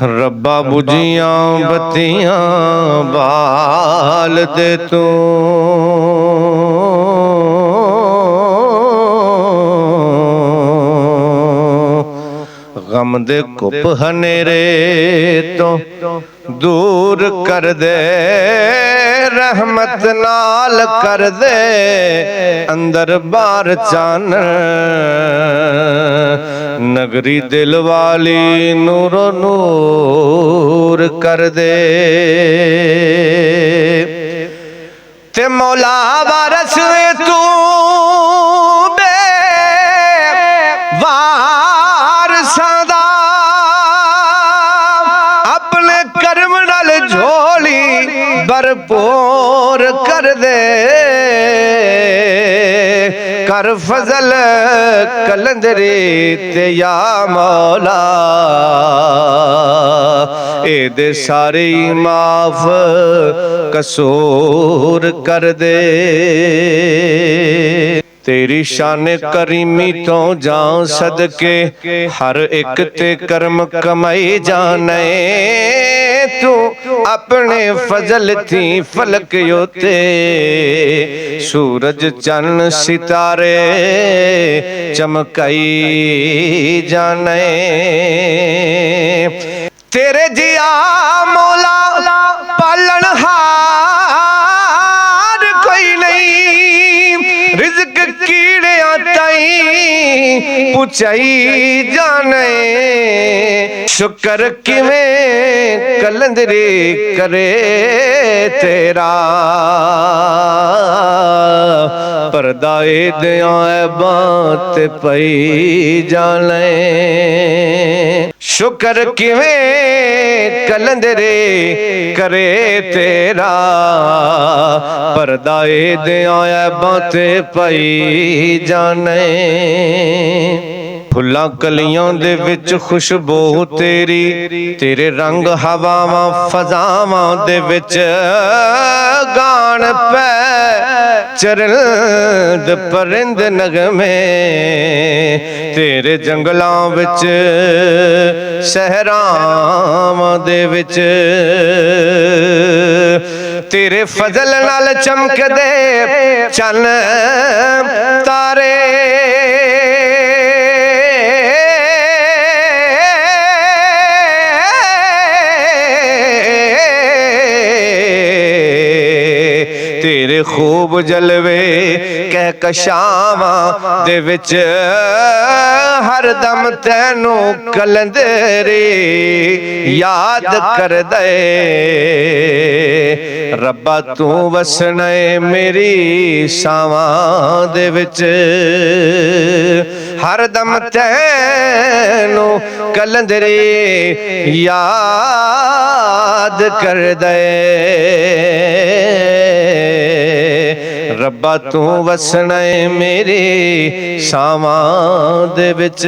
रब्बा बुझियां बत्तियां बाल दे तू गम दे कुप हनेरे तो दूर कर दे, रहमत नाल कर दे अंदर बार चान, नगरी दिल वाली नूरो नूर कर दे। ते मौला वारस तू बे वारसां दा अपने कर्म नाल झोली भरपूर कर दे। कर फजल कलंदरे ते या मौला, ए दे सारे माफ कसूर कर दे। तेरी शान करीमी तो जान सदके हर एक ते कर्म कमाई जाने, तू अपने फजल थी फलक योते सूरज चन्न सितारे चमकाई जाने। तेरे जिया मौला पालन हार कोई नहीं, रिज़्क कीड़ियां ताईं पुछाई जाने। शुक्र किवें कलंदरे करे तेरा, परदाए दियां बात पई जाने। शुक्र किवें कलंदरे करे तेरा, परदाए दियां बात पई जाने। फुल्लां कलियां दे विच खुशबू तेरी, तेरे रंग हवावां फजावां दे विच गान पै चरंद परिंद नगमे। तेरे जंगलां विच सहरावां दे विच तेरे फजल नाल चमकदे चन्न तारे। तेरे खूब जलवे कहकशावां दे विच हर दम तैनू कलंदरे याद कर दे। रब्बा तू वसना मेरी सावां दे विच, हर दम तैनू कलंदरे याद कर दे। रब्बा तू वसना मेरी सावां दे विच।